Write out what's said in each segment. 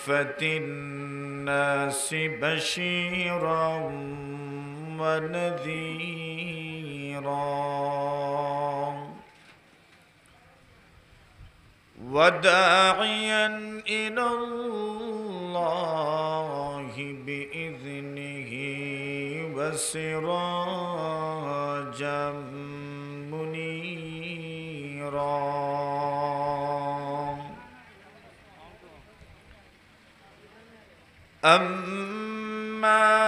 كافة الناس بشيرا ونذيرا وداعيا إلى الله بإذنه وسراجا منيرا. أما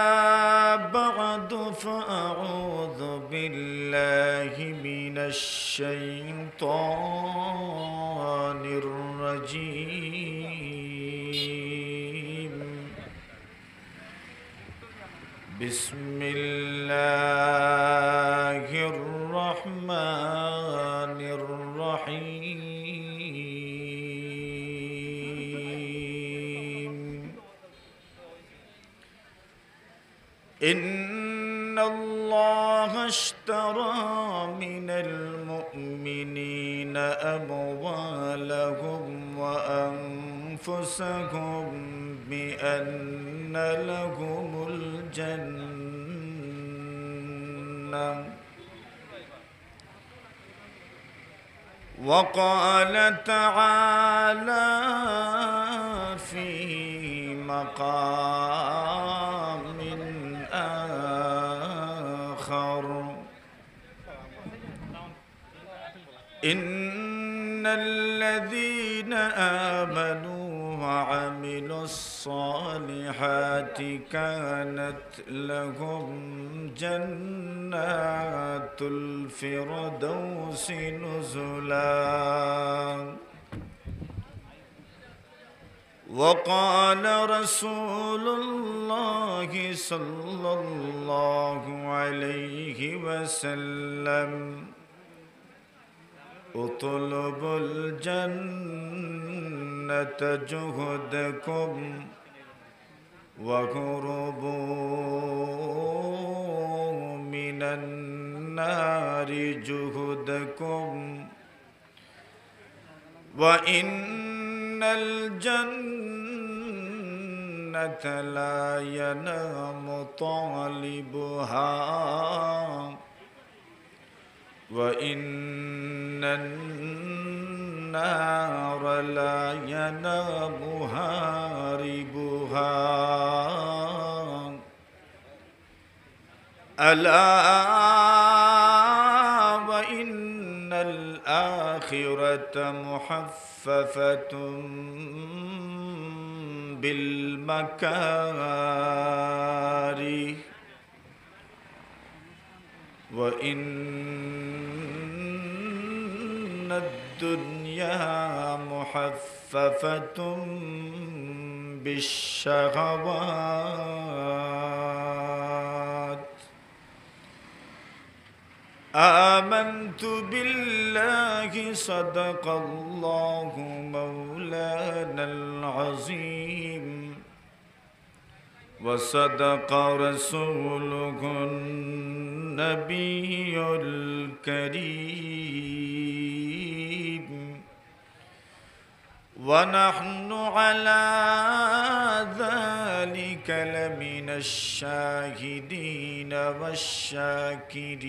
بعد فأعوذ بالله من الشيطان الرجيم. بسم الله الرحمن الرحيم. إن الله اشترى من المؤمنين أموالهم وأنفسهم بأن لهم الجنة وقال تعالى في مقام آخر: إن الذين آمنوا وعملوا الصالحات كانت لهم جنات الفردوس نزلا. وقال رسول الله صلى الله عليه وسلم: اطلبوا الجنة جهدكم واهربوا من النار جهدكم، وإن الجنة لا ينام طالبها، وإن النار لا ينام هاربها. ألا وإن الآخرة محففة بالمكاره، وإن الدنيا محففة بالشهوات. آمنت بالله صدق الله مولانا العظيم، وصدق رسوله النبي الكريم، ونحن على ذلك لمن الشاهدين والشاكرين،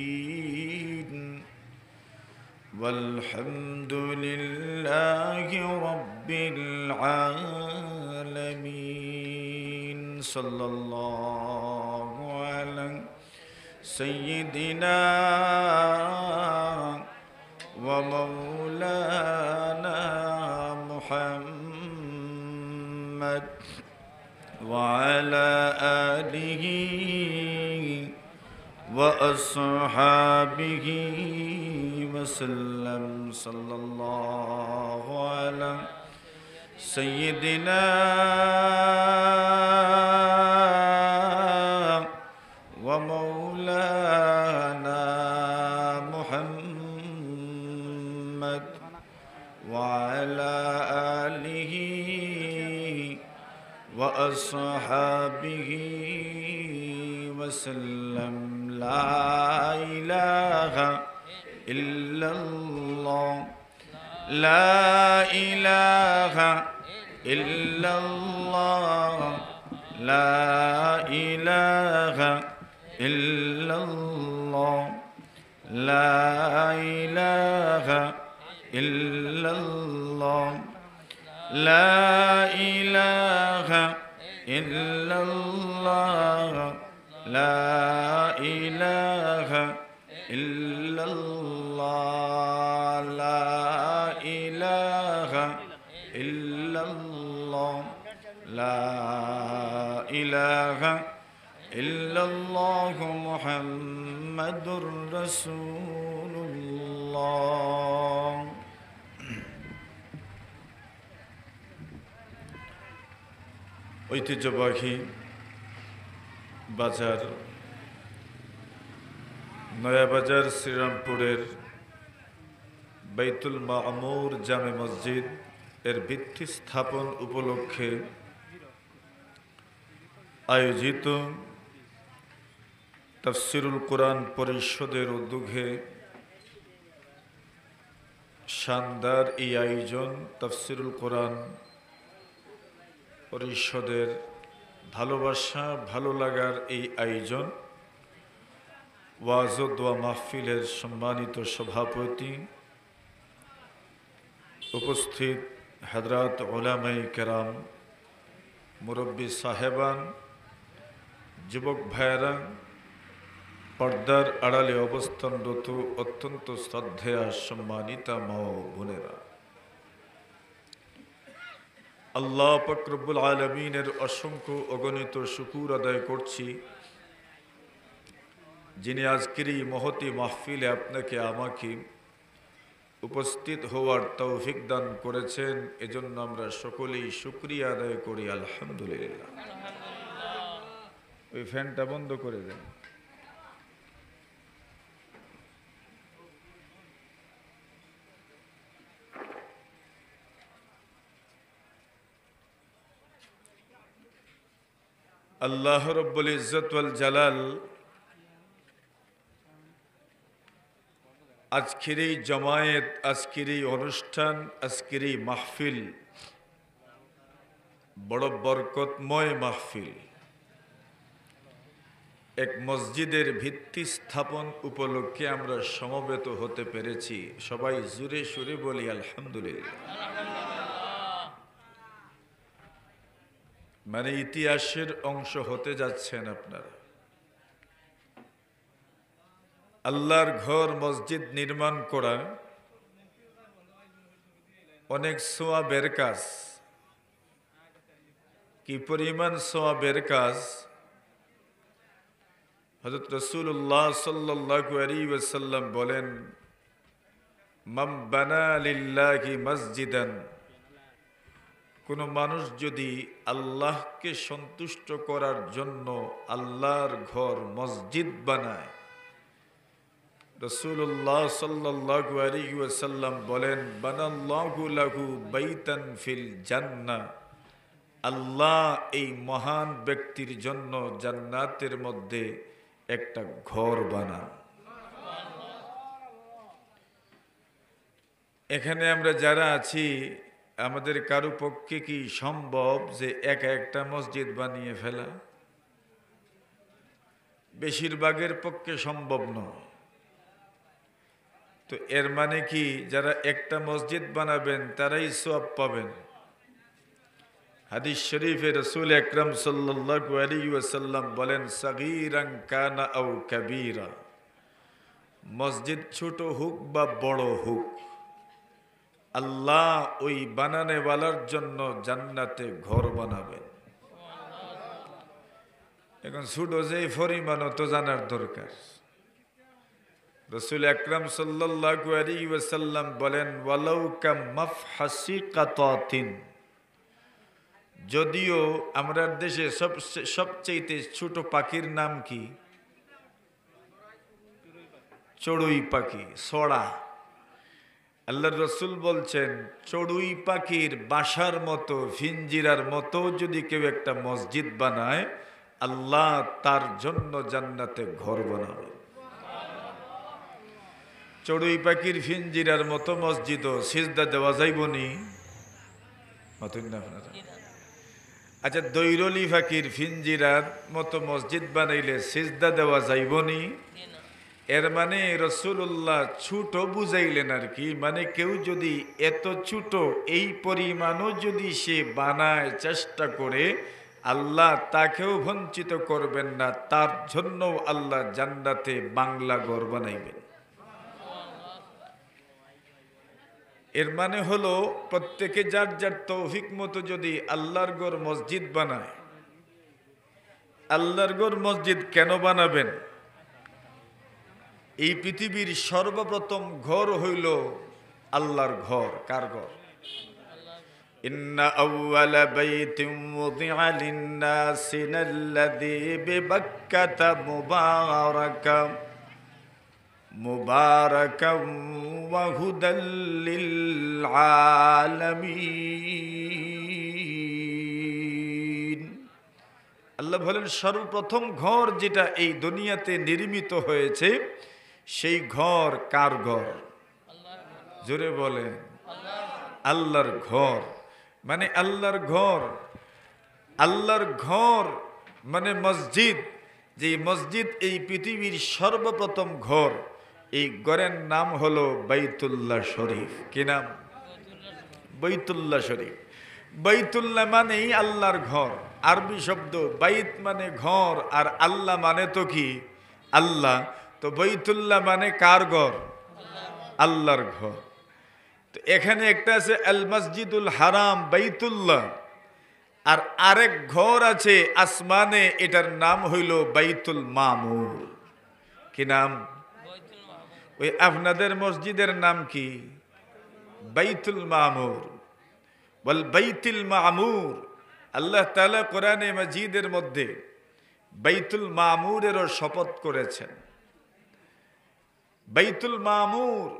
والحمد لله رب العالمين. صلى الله على سيدنا ومولانا محمد وعلى آله وأصحابه وسلم. صلى الله على سيدنا ومولانا محمد وعلى آله وأصحابه وسلم. لا إله إلا الله، لا إله ইল্লাল্লাহ লা ইলাহা ইল্লাল্লাহ লা ইলাহা ইল্লাল্লাহ লা ইলাহা ইল্লাল্লাহ লা ইলাহা ইল্লাল্লাহ লা ইলাহা ইল্লাল্লাহ লা ইলাহা ইল্লাল্লাহ মুহাম্মাদুর রাসূলুল্লাহ। ঐতিহ্যবাহী বাজার নয়াবাজার শ্রীরামপুরের বাইতুল মামুর জামে মসজিদ এর ভিত্তি স্থাপন উপলক্ষে আয়োজিত তাফসিরুল কোরআন পরিষদের উদ্যোগে শানদার এই আয়োজন, তাফসিরুল কোরআন পরিষদের ভালোবাসা ভালো লাগার এই আয়োজন, ওয়াজ ও দোয়া মাহফিলের সম্মানিত সভাপতি, উপস্থিত হযরত উলামায়ে কেরাম, মুরব্বী সাহেবান, যুবক ভাইয়েরা, পর্দার আড়ালে অবস্থানরত অত্যন্ত শ্রদ্ধেয়া সম্মানিতা মা ও বোনেরা, আল্লাহ পাক রব্বুল আলামিনের অসংখ্য অগণিত শুকর আদায় করছি, যিনি আজকের এই মহতি মাহফিলে আপনাকে আমাকে উপস্থিত হওয়ার তৌফিক দান করেছেন। এজন্য আমরা সকলেই শুকরিয়া আদায় করি আলহামদুলিল্লাহ। ওই ফ্যানটা বন্ধ করে দেন। আল্লাহ রব্বুল ইজ্জত ওয়াল জালাল আজকের এই জমায়েত, আজকের এই অনুষ্ঠান, আজকের এই মাহফিল বড় বরকতময় মাহফিল। এক মসজিদের ভিত্তি স্থাপন উপলক্ষে আমরা সমবেত হতে পেরেছি। সবাই জোরে সুরে বলি আলহামদুলিল্লাহ। মানে ইতিহাসের অংশ হতে যাচ্ছেন আপনারা। আল্লাহর ঘর মসজিদ নির্মাণ করা অনেক সওয়াবের কাজ। কি পরিমাণ সওয়াবের কাজ! হযরত রাসূলুল্লাহ সাল্লাল্লাহু আলাইহি ওয়াসাল্লাম বলেন, মান বানা লিল্লাহি মসজিদান, কোন মানুষ যদি আল্লাহকে সন্তুষ্ট করার জন্য আল্লাহর ঘর মসজিদ বানায়, রাসূলুল্লাহ সাল্লাল্লাহু আলাইহি ওয়াসাল্লাম বলেন, বানাল্লাহু লাহু বাইতান ফিল জান্নাহ, আল্লাহ এই মহান ব্যক্তির জন্য জান্নাতের মধ্যে একটা ঘর বানান। এখানে আমরা যারা আছি, আমাদের কারো পক্ষে কি সম্ভব যে একা একটা মসজিদ বানিয়ে ফেলা? বেশিরভাগের পক্ষে সম্ভব নয়। তো এর মানে কি যারা একটা মসজিদ বানাবেন তারাই সওয়াব পাবেন? হাদিস শরীফে রাসূল আকরাম সাল্লাল্লাহু আলাইহি ওয়াসাল্লাম বলেন, সাগীরান কানা আও কাবীরা, মসজিদ ছোট হোক বা বড় হোক, আল্লাহ ওই বানানেওয়ালার জন্য জান্নাতে ঘর বানাবেন। এখন ছোট যে পরিমাণ তো জানার দরকার। রাসূল আকরাম সাল্লাল্লাহু আলাইহি ওয়াসাল্লাম বলেন, ওয়ালাউ কা মাফহাসি কাতাতিন, যদিও আমরা দেশে সবচেয়ে ছোট পাখির নাম কি? চড়ুই পাখি, সড়া। আল্লাহর রাসূল বলছেন, চড়ুই পাখির বাসার মতো, ফিঞ্জিরার মতো যদি কেউ একটা মসজিদ বানায়, আল্লাহ তার জন্য জান্নাতে ঘর বানাবে। চড়ুই পাখির ফিঞ্জিরার মতো মসজিদও সিজদা দেওয়া যাইবনি? মাতুন না আপনারা? আচ্ছা, দৈরলি ফাকির ফিঞ্জিরার মতো মসজিদ বানাইলে সিজদা দেওয়া যাইবনি? এর মানে রাসূলুল্লাহ ছোট বুঝাইলেন আর কি। মানে কেউ যদি এত ছোট এই পরিমাণও যদি সে বানায় চেষ্টা করে, আল্লাহ তাকেও বঞ্চিত করবেন না, তার জন্য আল্লাহ জান্নাতে বাংলা ঘর বানাইবেন। এর মানে হলো প্রত্যেকে যার যার তৌফিক মতো যদি আল্লাহর ঘর মসজিদ বানায়। আল্লাহর ঘর মসজিদ কেন বানাবেন? এই পৃথিবীর সর্বপ্রথম ঘর হইল আল্লাহর ঘর। কার ঘর? ইন্না আউওয়ালা বাইতিন ওয়ুদিআ লিন-নাসি লাল্লাযী বিবাক্কাতা মুবারাকাম ওয়া হুদাল লিল আলামিন। আল্লাহ বলেন সর্বপ্রথম ঘর যেটা এই দুনিয়াতে নির্মিত হয়েছে, সেই ঘর কার ঘর? জোরে বলেন, আল্লাহর ঘর। মানে আল্লাহর ঘর, আল্লাহর ঘর মানে মসজিদ। যে মসজিদ এই পৃথিবীর সর্বপ্রথম ঘর, এই ঘরের নাম হলো বাইতুল্লাহ শরীফ। কি নাম? বাইতুল্লাহ শরীফ। বাইতুল্লাহ মানেই আল্লাহর ঘর। আরবি শব্দ বাইত মানে ঘর, আর আল্লাহ মানে তো কি? আল্লাহ। তো বাইতুল্লাহ মানে কার ঘর? আল্লাহর ঘর। তো এখানে একটা আছে আল মসজিদুল হারাম বাইতুল্লাহ, আর আরেক ঘর আছে আসমানে, এটার নাম হইল বাইতুল মামুর। কি নাম? ওই আপনাদের মসজিদের নাম কি? বাইতুল মামুর। বল বাইতুল মামুর। আল্লাহ তাআলা কোরআনে মাজিদের মধ্যে বাইতুল মামুরেরও শপথ করেছেন। বাইতুল মামুর,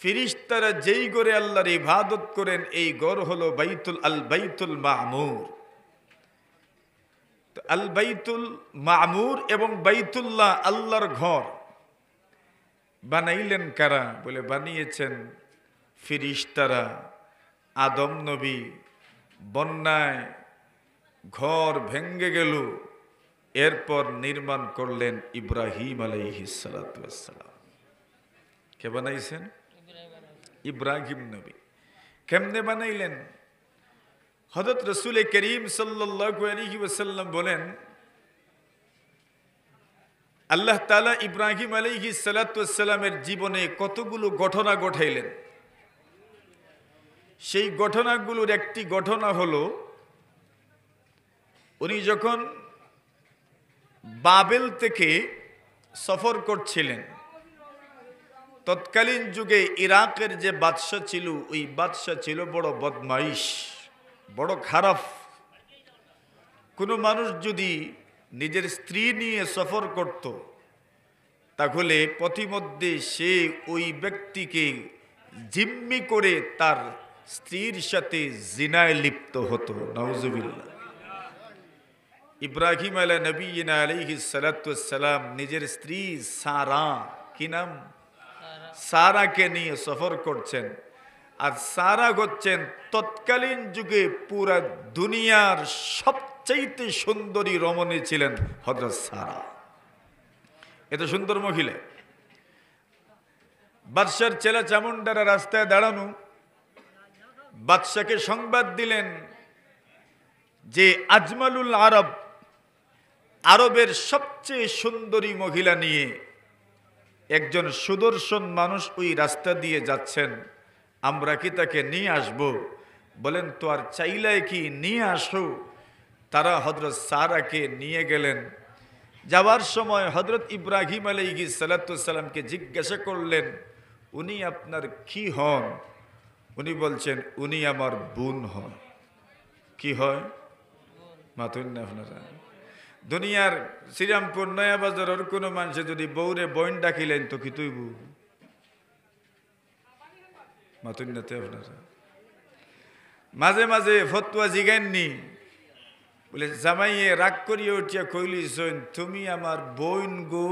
ফিরিস্তারা যেই ঘরে আল্লাহর ইবাদত করেন, এই ঘর হলো বাইতুল মামুর। তো আল বাইতুল মামুর এবং বাইতুল্লাহ আল্লাহর ঘর বানাইলেন কারা? বলে বানিয়েছেন ফিরিস্তারা। আদম নবী বন্যায় ঘর ভেঙ্গে গেল, এরপর নির্মাণ করলেন ইব্রাহিম আলাইহিস সালাতু ওয়াস সালাম। কে বানাইছেন? ইব্রাহিম নবী। কেমনে বানাইলেন? হযরত রাসূল করিম সাল্লাল্লাহু আলাইহি ওয়াসাল্লাম বলেন, আল্লাহ তাআলা ইব্রাহিম আলাইহিস সালাতু ওয়াস সালামের জীবনে কতগুলো ঘটনা ঘটাইলেন। সেই ঘটনাগুলোর একটি ঘটনা হলো, উনি যখন বাবেল থেকে সফর করছিলেন, তৎকালীন যুগে ইরাকের যে বাদশা ছিল, ওই বাদশা ছিল বড় বদমাইশ, বড় খারাপ। কোনো মানুষ যদি নিজের স্ত্রী নিয়ে সফর করত, তাহলে পথিমধ্যে সে ওই ব্যক্তিকে জিম্মি করে তার স্ত্রীর সাথে জিনায় লিপ্ত হতো। নাউজুবিল্লাহ। ইব্রাহিম নবীনা আলাইহিস সালাতু ওয়াস সালাম নিজের স্ত্রী সারা, কি নাম? সারাকে নিয়ে সফর করছেন। আর সারা হচ্ছেন তৎকালীন যুগে পুরা দুনিয়ার সবচাইতে সুন্দরী রমণী ছিলেন হযরত সারা। এত সুন্দর মহিলা। বাদশার ছেলে চামুন্ডারা রাস্তায় দাঁড়ানো, বাদশাকে সংবাদ দিলেন যে আজমালুল আরব, আরবের সবচেয়ে সুন্দরী মহিলা নিয়ে একজন সুদর্শন মানুষ ওই রাস্তা দিয়ে যাচ্ছেন, আমরা কি তাকে নিয়ে আসব? বলেন, তো আর চাইলে কি নিয়ে আসো। তারা হযরত সারাকে নিয়ে গেলেন। যাওয়ার সময় হযরত ইব্রাহিম আলাইহিস সালাতু ওয়াস সালামকে জিজ্ঞাসা করলেন, উনি আপনার কি হন? উনি বলছেন, উনি আমার বোন হন। কি হয়? মাতুন না আপনারা? দুনিয়ার শ্রীরামপুর নয়াবাজারের কোনো মানুষে যদি বউরে বোন ডাকিলেন, তো কি তুই বউ? মাতুন না তে আপনারা? মাঝে মাঝে ফতোয়া জিগাননি, বলে জামাইয়ে রাগ করিয়া উঠিয়া কইলিছেন, তুমি আমার বোন গো।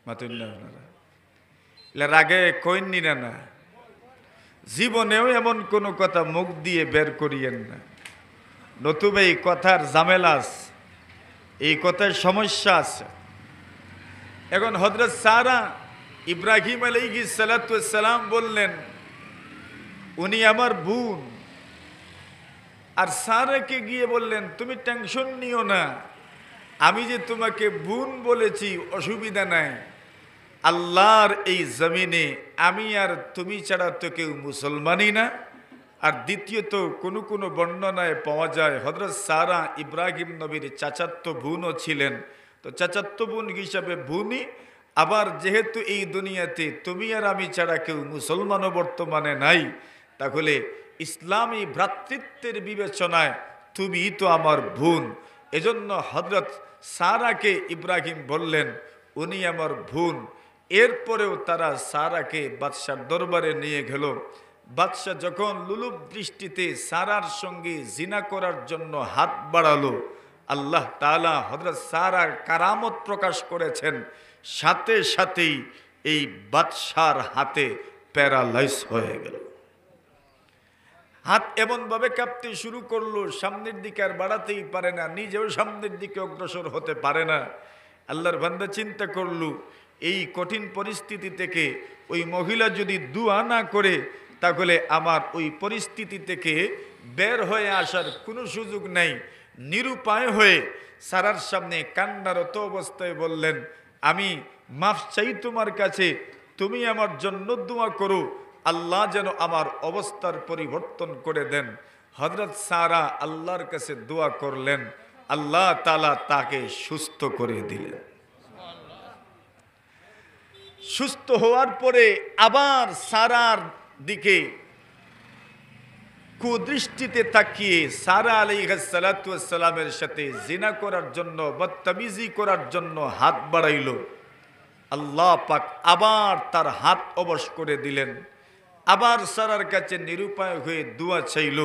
মাতুন না আপনারা? রাগে কইননি না? জীবনেও এমন কোনো কথা মুখ দিয়ে বের করিয়েন না, নতুবা এই কথার ঝামেলা আছে, এই কথার সমস্যা আছে। এখন হযরত সারা ইব্রাহিম আলাইহিস সালাতু ওয়াস সালাম বললেন উনি আমার বোন, আর সারাকে গিয়ে বললেন তুমি টেনশন নিও না, আমি যে তোমাকে বোন বলেছি অসুবিধা নাই, আল্লাহর এই জমিনে আমি আর তুমি ছাড়া তো কেউ মুসলমানই না। আর দ্বিতীয়ত কোনো কোনো বর্ণনায় পাওয়া যায় হযরত সারা ইব্রাহিম নবীর চাচাতো বোনও ছিলেন, তো চাচাতো বোন হিসাবে বোনই। আবার যেহেতু এই দুনিয়াতে তুমি আর আমি ছাড়া কেউ মুসলমানও বর্তমানে নাই, তাহলে ইসলামী ভ্রাতৃত্বের বিবেচনায় তুমি তো আমার বোন। এজন্য হযরত সারাকে ইব্রাহিম বললেন উনি আমার বোন। এরপরেও তারা সারাকে বাদশার দরবারে নিয়ে গেল। বাদশা যখন লুলুপ দৃষ্টিতে সারার সঙ্গে জিনা করার জন্য হাত বাড়ালো, আল্লাহ তাআলা হযরত সারার কারামত প্রকাশ করেছেন, সাথে সাথেই এই বাদশার হাতে প্যারালাইজ হয়ে গেল। হাত এমনভাবে কাঁপতে শুরু করলো, সামনের দিকে আর বাড়াতেই পারে না, নিজেও সামনের দিকে অগ্রসর হতে পারে না। আল্লাহর বান্দা চিন্তা করলো এই কঠিন পরিস্থিতি থেকে ওই মহিলা যদি দুয়া না করে তাহলে আমার ওই পরিস্থিতি থেকে বের হয়ে আসার কোনো সুযোগ নাই। নিরুপায় হয়ে সারার সামনে কান্নারত অবস্থায় বললেন আমি মাফ চাই তোমার কাছে, তুমি আমার জন্য দোয়া করো, আল্লাহ যেন আমার অবস্থার পরিবর্তন করে দেন। হযরত সারা আল্লাহর কাছে দোয়া করলেন, আল্লাহ তাআলা তাকে সুস্থ করে দিলেন। সুস্থ হওয়ার পরে আবার সারার দিকে কুদৃষ্টিতে তাকিয়ে সারা আলাইহিস সালাতু ওয়াস সালামের সাথে জিনা করার জন্য, বদতমিজি করার জন্য হাত বাড়াইল। আল্লাহ পাক আবার তার হাত অবশ করে দিলেন। আবার সারার কাছে নিরুপায় হয়ে দোয়া চাইল।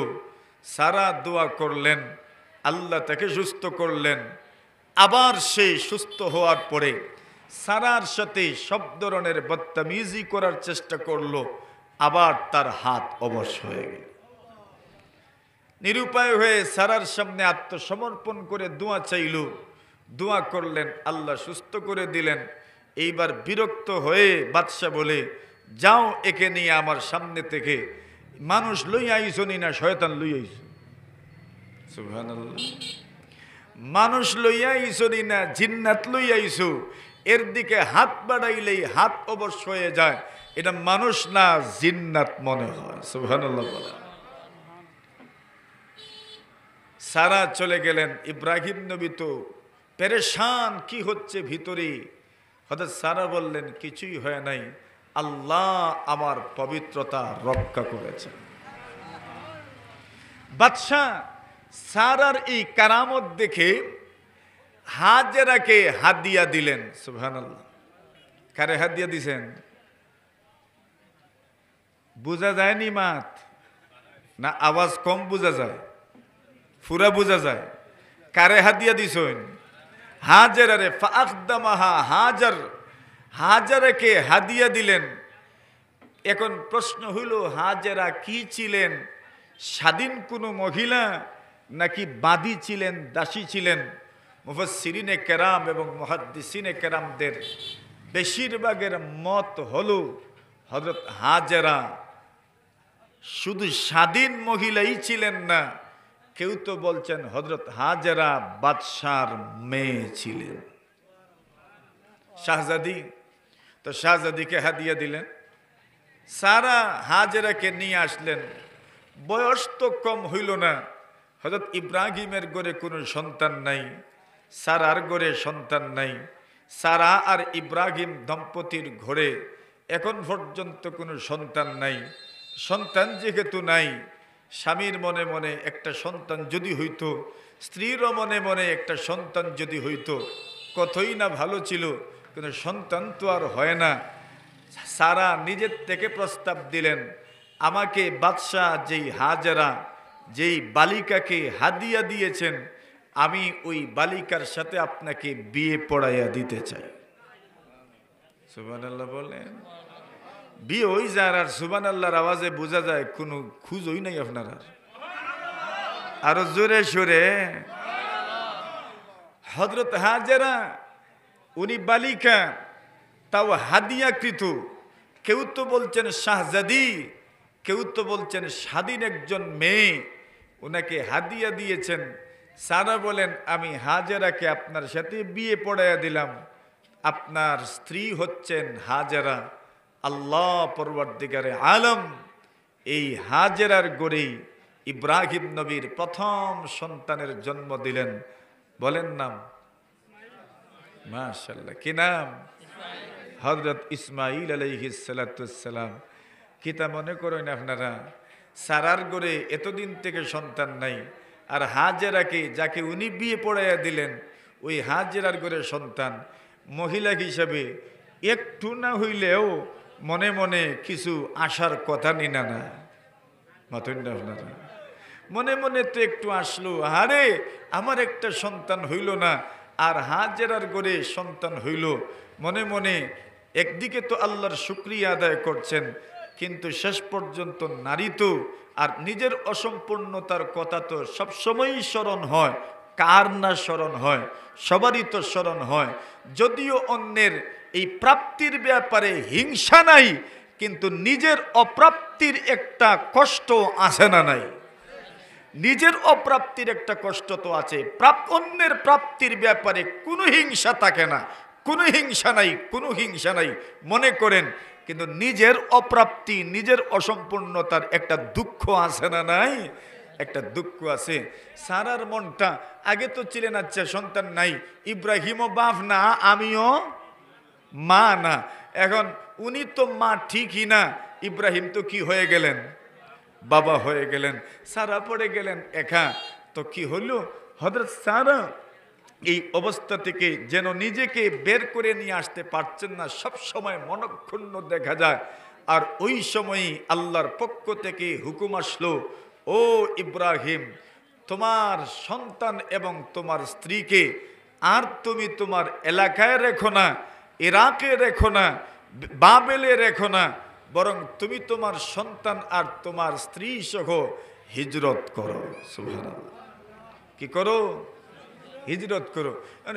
সারা দোয়া করলেন, আল্লাহ তাকে সুস্থ করলেন। আবার সে সুস্থ হওয়ার পরে সারার সাথে সব ধরনের বদতমিজি করার চেষ্টা করলো, আবার তার হাত অবশ হয়ে গেল। নিরুপায় হয়ে সারার সামনে আত্মসমর্পণ করে দোয়া চাইল, দোয়া করলেন, আল্লাহ সুস্থ করে দিলেন। এইবার বিরক্ত হয়ে বাদশা বলে যাও একে নিয়ে আমার সামনে থেকে, মানুষ লইয়া আইছো নি না শয়তান লইয়া আইছো। সুবহানাল্লাহ, মানুষ লইয়া আইছো নি না জিন্নাত লইয়া আইছো, এর দিকে হাত বাড়াইলেই হাত অবশ হয়ে যায়, এটা মানুষ না জিন্নাত মনে হয়। সুবহানাল্লাহ বলা। সারা চলে গেলেন। ইব্রাহিম নবী তো পেরেশান, কি হচ্ছে ভিতরে। হযরত সারা বললেন কিছুই হয় নাই, আল্লাহ আমার পবিত্রতা রক্ষা করেছেন। বাদশা সারার এই কারামত দেখে হাজেরাকে হাদিয়া দিলেন। সুবহানাল্লাহ। কারে হাদিয়া দিছেন বোঝা যায়নি মাত না, আওয়াজ কম বোঝা যায়, পুরা বোঝা যায়। কারে হাদিয়া দিছেন? হাজেরারে। ফাআখদামাহা, হাজেরাকে হাদিয়া দিলেন। এখন প্রশ্ন হইল হাজেরা কি ছিলেন? স্বাধীন কোনো মহিলা নাকি বাদী ছিলেন, দাসী ছিলেন? মুফাসসিরিনে কেরাম এবং মুহাদ্দিসিনে কেরামদের বেশিরভাগের মত হলো হযরত হাজেরা শুধু স্বাধীন মহিলাই ছিলেন না, কেউ তো বলছেন হযরত হাজেরা বাদশার মেয়ে ছিলেন, শাহজাদি। তো শাহজাদিকে হাদিয়া দিলেন। সারা হাজেরাকে নিয়ে আসলেন। বয়স তো কম হইল না। হযরত ইব্রাহিমের ঘরে কোনো সন্তান নাই, সারার ঘরে সন্তান নাই। সারা আর ইব্রাহিম দম্পতির ঘরে এখন পর্যন্ত কোনো সন্তান নাই। সন্তান যেহেতু নাই, স্বামীর মনে মনে একটা সন্তান যদি হইতো, স্ত্রীরও মনে মনে একটা সন্তান যদি হইতো, কতই না ভালো ছিল। কিন্তু সন্তান তো আর হয় না। সারা নিজের থেকে প্রস্তাব দিলেন, আমাকে বাদশাহ যেই হাজেরা, যেই বালিকাকে হাদিয়া দিয়েছেন, আমি ওই বালিকার সাথে আপনাকে বিয়ে পড়াইয়া দিতে চাই। সুবহানাল্লাহ বলেন। বিয়ে হয়ে যায় আর সুবহানাল্লাহর আওয়াজে বোঝা যায় কোনো খুঁজই নাই আপনার আরো জোরে সোরে। হযরত হাজেরা উনি বালিকা, তাও হাদিয়াকৃত। কেউ তো বলছেন শাহজাদি, কেউ তো বলছেন স্বাধীন একজন মেয়ে, ওনাকে হাদিয়া দিয়েছেন। সারা বলেন আমি হাজেরাকে আপনার সাথে বিয়ে পড়াইয়া দিলাম, আপনার স্ত্রী হচ্ছেন হাজেরা। আল্লাহ পরওয়ারদিগারে আলম এই হাজেরার গড়েই ইব্রাহিম নবীর প্রথম সন্তানের জন্ম দিলেন। বলেন নাম? মাশাআল্লাহ, কি নাম? হযরত ইসমাঈল আলাইহিস সালাতুস সালাম। কিতা মনে করেন আপনারা, সারার গড়ে এতদিন থেকে সন্তান নাই, আর হাজেরাকে যাকে উনি বিয়ে পড়াইয়া দিলেন ওই হাজেরার গড়ে সন্তান। মহিলা হিসাবে একটু না হইলেও মনে মনে কিছু আশার কথা নিনা না মাথুন না আপনারা? মনে মনে তো একটু আসলো, আরে আমার একটা সন্তান হইল না, আর হাজেরার গড়ে সন্তান হইল। মনে মনে একদিকে তো আল্লাহর শুকরিয়া আদায় করছেন, কিন্তু শেষ পর্যন্ত নারী তো, আর নিজের অসম্পূর্ণতার কথা তো সবসময়ই স্মরণ হয়। কার না স্মরণ হয়? সবারই তো স্মরণ হয়। যদিও অন্যের এই প্রাপ্তির ব্যাপারে হিংসা নাই, কিন্তু নিজের অপ্রাপ্তির একটা কষ্ট আছে না নাই? নিজের অপ্রাপ্তির একটা কষ্ট তো আছে। অন্যের প্রাপ্তির ব্যাপারে কোনো হিংসা থাকে না, কোনো হিংসা নাই, কোনো হিংসা নাই মনে করেন, কিন্তু নিজের অপ্রাপ্তি, নিজের অসম্পূর্ণতার একটা দুঃখ আছে না নাই? একটা দুঃখ আছে। সারার মনটা আগে তো ছিলেন আচ্ছা সন্তান নাই, ইব্রাহিমও বাপ না, আমিও মা না। এখন উনি তো মা ঠিকই না, ইব্রাহিম তো কি হয়ে গেলেন? বাবা হয়ে গেলেন। সারা পড়ে গেলেন একা। তো কি হলো, হযরত সারা এই অবস্থা থেকে যেন নিজেকে বের করে নিয়ে আসতে পারছেন না, সব সময় মনক্ষুণ্ণ দেখা যায়। আর ওই সময়ই আল্লাহর পক্ষ থেকে হুকুম আসলো, ও ইব্রাহিম, তোমার সন্তান এবং তোমার স্ত্রীকে আর তুমি তোমার এলাকায় রেখো না, ইরাকে রেখো না, বাবেলে রেখো না, বরং তুমি তোমার সন্তান আর তোমার স্ত্রী সহ হিজরত করো। সুবহানাল্লাহ, কি করো? হিজরত করো।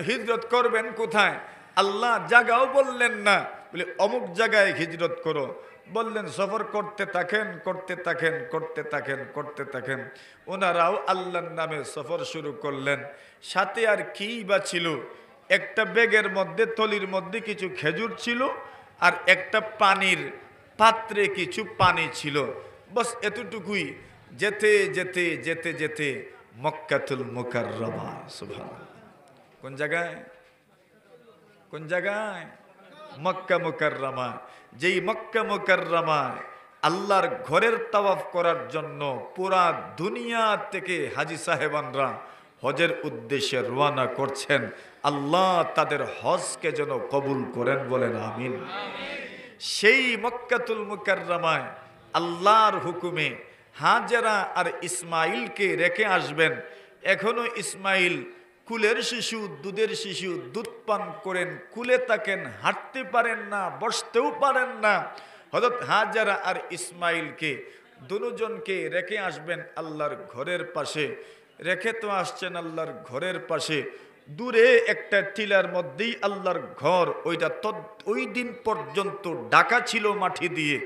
হিজরত করবেন কোথায়? আল্লাহ জায়গাও বললেন না, বলে অমুক জায়গায় হিজরত করো। বললেন সফর করতে থাকেন, করতে থাকেন, করতে থাকেন, করতে থাকেন। ওনারাও আল্লাহর নামে সফর শুরু করলেন। সাথে আর কি বা ছিল? একটা ব্যাগের মধ্যে, থলির মধ্যে কিছু খেজুর ছিল, আর একটা পানির পাত্রে কিছু পানি ছিল। বস এতটুকুই। যেতে যেতে যেতে যেতে মক্কাতুল মুকাররমা। সুবহানাল্লাহ, কোন জায়গায়? কোন জায়গায়? মক্কা মুকাররমা। যেই মক্কা মুকাররমায় আল্লাহর ঘরের তাওয়াফ করার জন্য পুরা দুনিয়া থেকে হাজী সাহেবানরা হজের উদ্দেশ্যে রওনা করছেন। আল্লাহ তাদের হজকে যেন কবুল করেন, বলেন আমিন। সেই মক্কাতুল মুকাররমায় আল্লাহর হুকুমে হাজেরা আর ইসমাইলকে রেখে আসবেন। এখনো ইসমাইল কুলের শিশু, দুধের শিশু, দুধ পান করেন, কুলে থাকেন, হাঁটতে পারেন না, বসতেও পারেন না। হযরত হাজেরা আর ইসমাইলকে দুজনকে রেখে আসবেন আল্লাহর ঘরের পাশে। রেখে তো আসছেন আল্লাহর ঘরের পাশে, দূরে একটা টিলার মধ্যেই আল্লাহর ঘর। ওইটা ওই দিন পর্যন্ত ঢাকা ছিল মাটি দিয়ে।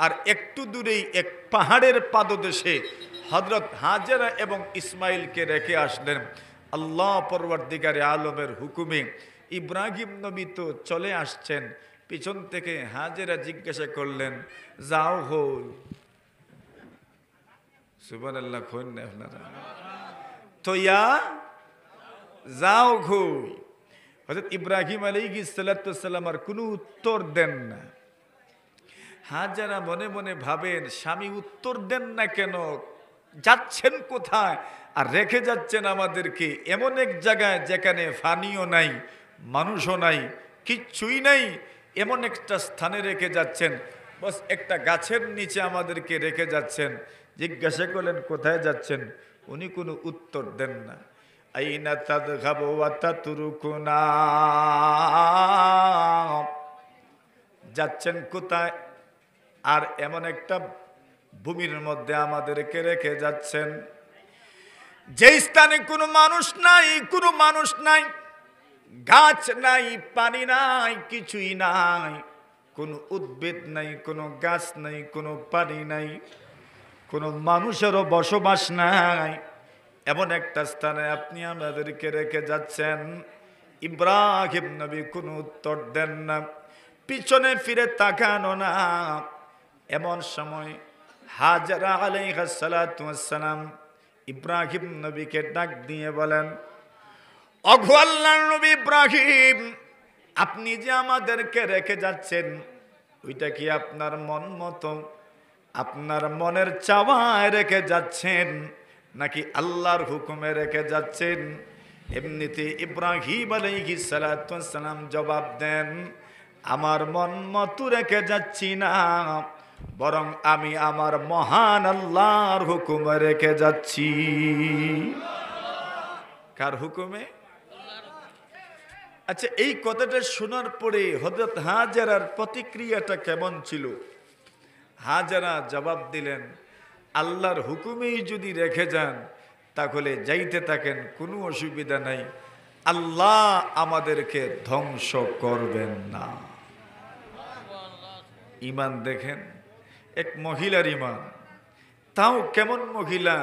আর একটু দূরেই এক পাহাড়ের পাদদেশে হযরত হাজেরা এবং ইসমাইলকে রেখে আসলেন আল্লাহ পরওয়ারদিগারে আলমের হুকুমে। ইব্রাহিম নবী তো চলে আসছেন, পিছন থেকে হাজেরা জিজ্ঞাসা করলেন, যাও হো। সুবহানাল্লাহ, কইন না আপনারা? তো ইয়া যাও ঘুই। হযরত ইব্রাহিম আলাইহিস সালাতু সালাম আর কোনো উত্তর দেন না। হাজেরা মনে মনে ভাবেন, স্বামী উত্তর দেন না কেন, যাচ্ছেন কোথায়, আর রেখে যাচ্ছেন আমাদেরকে এমন এক জায়গায় যেখানে পানিও নাই, মানুষও নাই, কিচ্ছুই নাই, এমন একটা স্থানে রেখে যাচ্ছেন। বস একটা গাছের নিচে আমাদেরকে রেখে যাচ্ছেন। জিজ্ঞাসা করলেন কোথায় যাচ্ছেন, উনি কোনো উত্তর দেন না। আইনা তাযহাবু ওয়া তাতরুকুনা, যাচ্ছেন কোথায়? আর এমন একটা ভূমির মধ্যে আমাদেরকে রেখে যাচ্ছেন যে স্থানে কোনো মানুষ নাই, কোনো মানুষ নাই, গাছ নাই, পানি নাই, কিছুই নাই, কোনো উদ্ভিদ নাই, কোনো গাছ নাই, কোনো পানি নাই, কোনো মানুষেরও বসবাস নাই। এমন একটা স্থানে আপনি আমাদেরকে রেখে যাচ্ছেন। ইব্রাহিম নবী কোনো উত্তর দেন না, পিছনে ফিরে তাকানো না। এমন সময় হাজরা আলাইহিস সালাতু ওয়াস সালাম ইব্রাহিম নবীকে ডাক দিয়ে বলেন, ওগো আল্লাহর নবী ইব্রাহিম, আপনি যে আমাদেরকে রেখে যাচ্ছেন ওইটা কি আপনার মন মতো, আপনার মনের চাওয়ায় রেখে যাচ্ছেন, নাকি আল্লাহর হুকুমে রেখে যাচ্ছেন? এমনিতে ইব্রাহিম আলাইহিস সালাতু ওয়াস সালাম জবাব দেন, আমার মন মতো রেখে যাচ্ছি না, বরং আমি আমার মহান আল্লাহর হুকুমে রেখে যাচ্ছি। কার হুকুমে? আচ্ছা, এই কথাটা শোনার পরে হযরত হাজেরার প্রতিক্রিয়াটা কেমন ছিল? হাজেরা জবাব দিলেন, আল্লাহর হুকুমেই যদি রেখে যান তাহলে যাইতে থাকেন, কোনো অসুবিধা নাই, আল্লাহ আমাদেরকে ধ্বংস করবেন না। ঈমান দেখেন, এক মহিলার ঈমান, তাও কেমন মহিলা,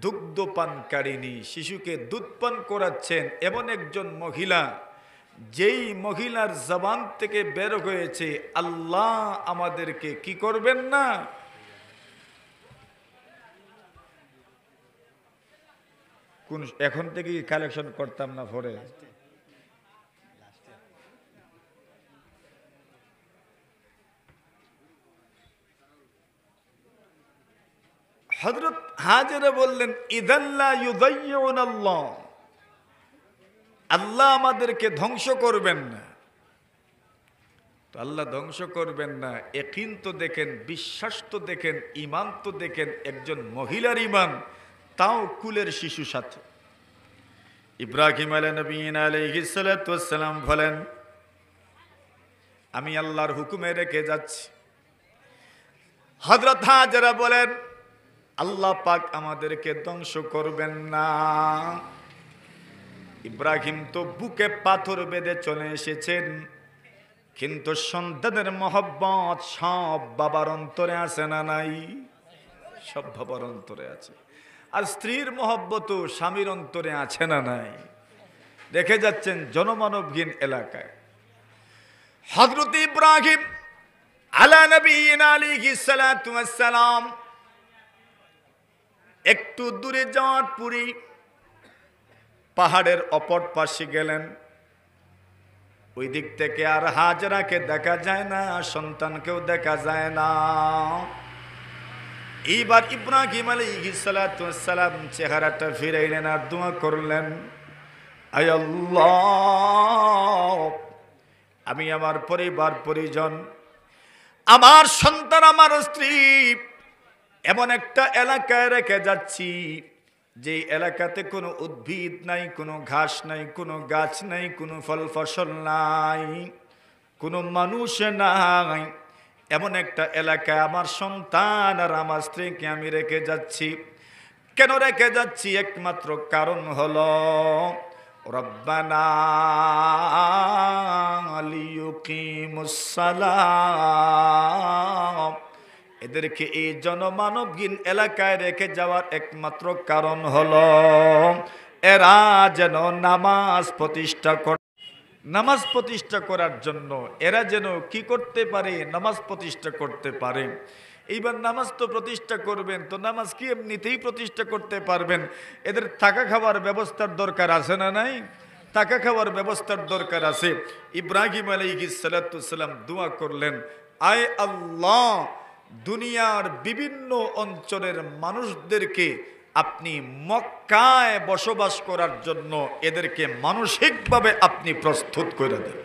দুগ্ধপানকারিণী, শিশুকে দুধ পান করাচ্ছেন এমন একজন মহিলা, যেই মহিলার জবান থেকে বের হয়েছে আল্লাহ আমাদেরকে কি করবেন না। কোন এখন থেকে কালেকশন করতাম না পরে। হযরত হাজেরা বললেন, ইদাল্লা ইউযায়্যুনাল্লাহ, আল্লাহ আমাদেরকে ধ্বংস করবেন না। তো আল্লাহ ধ্বংস করবেন না, ইয়াকিন তো দেখেন, বিশ্বাস তো দেখেন, ঈমান তো দেখেন, একজন মহিলার ঈমান, তাও কুলের শিশু সাথে। ইব্রাহিম আলাইহিস সালাতু ওয়াস সালাম বলেন, আমি আল্লাহর হুকুমে রেখে যাচ্ছি। হযরত হাজেরা বলেন, আল্লাহ পাক আমাদেরকে ধ্বংস করবেন না। ইব্রাহিম তো বুকে পাথর বেঁধে চলে এসেছেন, কিন্তু সন্তানের মহব্বত সব বাবার অন্তরে আছে না নাই? সব বাবার অন্তরে আছে। আর স্ত্রীর মহব্বতও স্বামীর অন্তরে আছে না নাই? দেখে যাচ্ছেন জনমানবহীন এলাকায় হযরত ইব্রাহিম আলা নবিয়িনা আলাইহিস সালাতু ওয়াস সালাম একটু দূরে যাওয়ার পরে পাহাড়ের অপর পাশে গেলেন। ওই দিক থেকে আর হাজরাকে দেখা যায় না, সন্তানকেও দেখা যায় না। এইবার ইব্রাহিম আলাইহিস সালাতু ওয়াস সালাম চেহারাটা ফিরাইলেন আর দোয়া করলেন, আয় আল্লাহ, আমি আমার পরিবার পরিজন, আমার সন্তান, আমার স্ত্রী এমন একটা এলাকায় রেখে যাচ্ছি যে এলাকাতে কোনো উদ্ভিদ নাই, কোনো ঘাস নাই, কোনো গাছ নাই, কোনো ফল ফসল নাই, কোনো মানুষ নাই। এমন একটা এলাকায় আমার সন্তান আর আমার স্ত্রীকে আমি রেখে যাচ্ছি। কেন রেখে যাচ্ছি? একমাত্র কারণ হলো রব্বানা লিয়ুকিমুস সালাম। এদেরকে এই জনমানবহীন এলাকায় রেখে যাওয়ার একমাত্র কারণ হলো এরা যেন নামাজ প্রতিষ্ঠা করার জন্য এরা যেন কি করতে পারে? নামাজ প্রতিষ্ঠা করতে পারে। এইবার নামাজ তো প্রতিষ্ঠা করবেন, তো নামাজ কি এমনিতেই প্রতিষ্ঠা করতে পারবেন? এদের থাকা খাওয়ার ব্যবস্থার দরকার আছে না নাই? থাকা খাওয়ার ব্যবস্থার দরকার আছে। ইব্রাহিম আলাইহিস সালাতু ওয়াস সালাম দোয়া করলেন, আয় আল্লাহ, দুনিয়ার বিভিন্ন অঞ্চলের মানুষদেরকে আপনি মক্কায় বসবাস করার জন্য এদেরকে মানসিকভাবে আপনি প্রস্তুত করে দেন।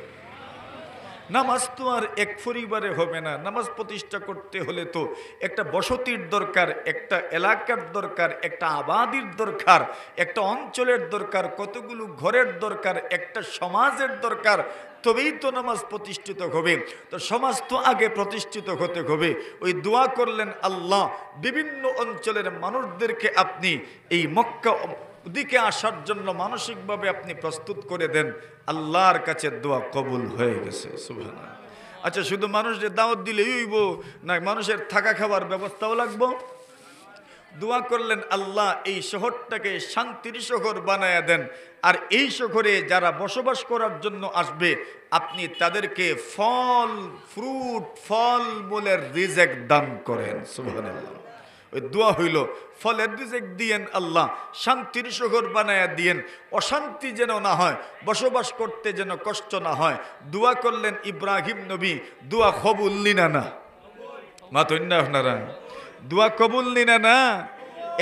নামাজ তো আর এক পরিবারে হবে না। নামাজ প্রতিষ্ঠা করতে হলে তো একটা বসতির দরকার, একটা এলাকার দরকার, একটা আবাদির দরকার, একটা অঞ্চলের দরকার, কতগুলো ঘরের দরকার, একটা সমাজের দরকার, তবেই তো নামাজ প্রতিষ্ঠিত হবে। তো সমাজ তো আগে প্রতিষ্ঠিত হতে হবে। ওই দোয়া করলেন আল্লাহ বিভিন্ন অঞ্চলের মানুষদেরকে আপনি এই মক্কা দিকে আসার জন্য মানসিকভাবে আপনি প্রস্তুত করে দেন। আল্লাহর কাছে দোয়া কবুল হয়ে গেছে, সুবহানাল্লাহ। আচ্ছা, শুধু মানুষের দাওয়াত দিলেই হইব না, মানুষের থাকা খাবার ব্যবস্থাও লাগবে? দোয়া করলেন আল্লাহ এই শহরটাকে শান্তির শহর বানায়া দেন, আর এই শহরে যারা বসবাস করার জন্য আসবে আপনি তাদেরকে ফল মূলের রিজেক দান করেন, সুবহানাল্লাহ। ওই দোয়া হইল ফলের রিজেক দিয়েন আল্লাহ, শান্তির শহর বানায়া দিয়েন, অশান্তি যেন না হয়, বসবাস করতে যেন কষ্ট না হয়। দোয়া করলেন ইব্রাহিম নবী, দোয়া কবুল নিনা না মাতন্না আপনারা, দোয়া কবুল নিনা না।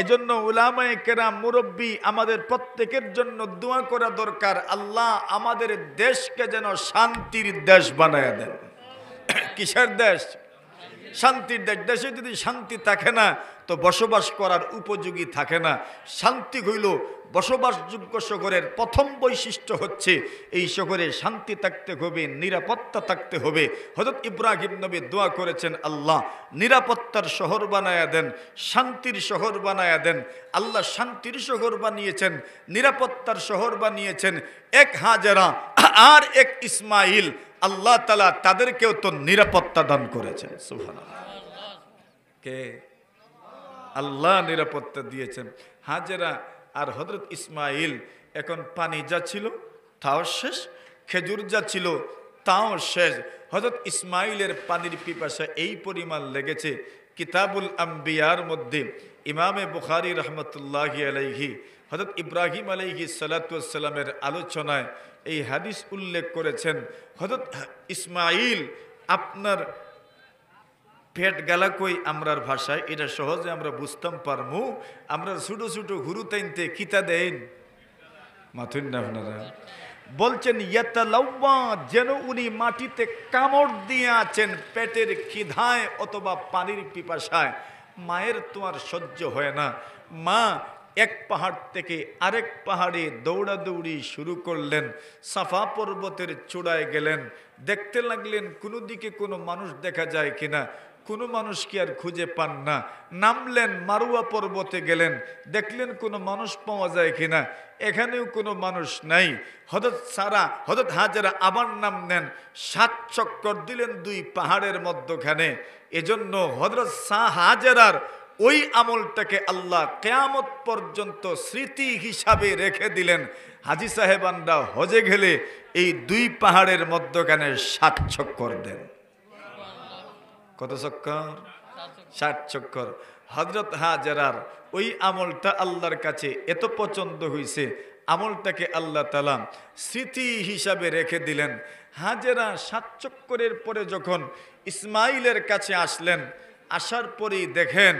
এজন্য উলামায়ে কেরাম মুরব্বী আমাদের প্রত্যেকের জন্য দোয়া করা দরকার, আল্লাহ আমাদের দেশকে যেন শান্তির দেশ বানায়া দেন। কিসের দেশ? শান্তির দেশ। দেশে যদি শান্তি থাকে না তো বসবাস করার উপযোগী থাকে না। শান্তি হইল বসবাসযোগ্য শহরের প্রথম বৈশিষ্ট্য হচ্ছে এই শহরে শান্তি থাকতে হবে, নিরাপত্তা থাকতে হবে। হযরত ইব্রাহিম নবী দোয়া করেছেন আল্লাহ নিরাপত্তার শহর বানায়া দেন, শান্তির শহর বানায়া দেন। আল্লাহ শান্তির শহর বানিয়েছেন, নিরাপত্তার শহর বানিয়েছেন। এক হাজেরা আর এক ইসমাইল, আল্লাহ তাআলা তাদেরকেও তো নিরাপত্তা দান করেছেন, সুবহানাল্লাহ। কে? আল্লাহ নিরাপত্তা দিয়েছেন। হাজেরা আর হযরত ইসমাইল, এখন পানি যা ছিল তাও শেষ, খেজুর যা ছিল তাও শেষ। হযরত ইসমাইলের পানির পিপাসা এই পরিমাণ লেগেছে, কিতাবুল আম্বিয়ার মধ্যে ইমামে বুখারী রহমতুল্লাহি আলাইহি হযরত ইব্রাহিম আলাইহিস সালাতু ওয়াস সালামের আলোচনায় এই হাদিস উল্লেখ করেছেন। হযরত ইসমাইল আপনার পেট গেলা কই আমরার ভাষায়, এটা সহজে আমরা বুঝতাম পারমু। আমরা ছোটো ছোটো হুরু তাইনতে কিতা দেন মাথুন না আপনারা। বলছেন ইয়াতালাওয়া, যেন উনি মাটিতে কামড় দিয়ে আছেন পেটের খিদায় অথবা পানির পিপাসায়। মায়ের তো আর সহ্য হয় না। মা এক পাহাড় থেকে আরেক পাহাড়ে দৌড়াদৌড়ি শুরু করলেন। সাফা পর্বতের চূড়ায় গেলেন, দেখতে লাগলেন কোনো দিকে কোনো মানুষ দেখা যায় কিনা। কোনো মানুষ কি আর খুঁজে পান না। নামলেন, মারুয়া পর্বতে গেলেন, দেখলেন কোনো মানুষ পাওয়া যায় কিনা, এখানেও কোনো মানুষ নাই। হযরত হাজেরা আবার নাম নেন, 7 চক্কর দিলেন 2 পাহাড়ের মধ্যখানে। এজন্য হযরত হাজেরার ওই আমলটাকে আল্লাহ কিয়ামত পর্যন্ত স্মৃতি হিসাবে রেখে দিলেন। হাজী সাহেবানরা হজে গেলে এই 2 পাহাড়ের মধ্যখানে 7 চক্কর দেন। কত চক্কর? 7 চক্কর। হযরত হাজেরার ওই আমলটা আল্লাহর কাছে এত পছন্দ হয়েছে, আমলটাকে আল্লাহ তাআলা স্মৃতি হিসাবে রেখে দিলেন। হাজেরা 7 চক্করের পরে যখন ইসমাইলের কাছে আসলেন, আসার পরেই দেখেন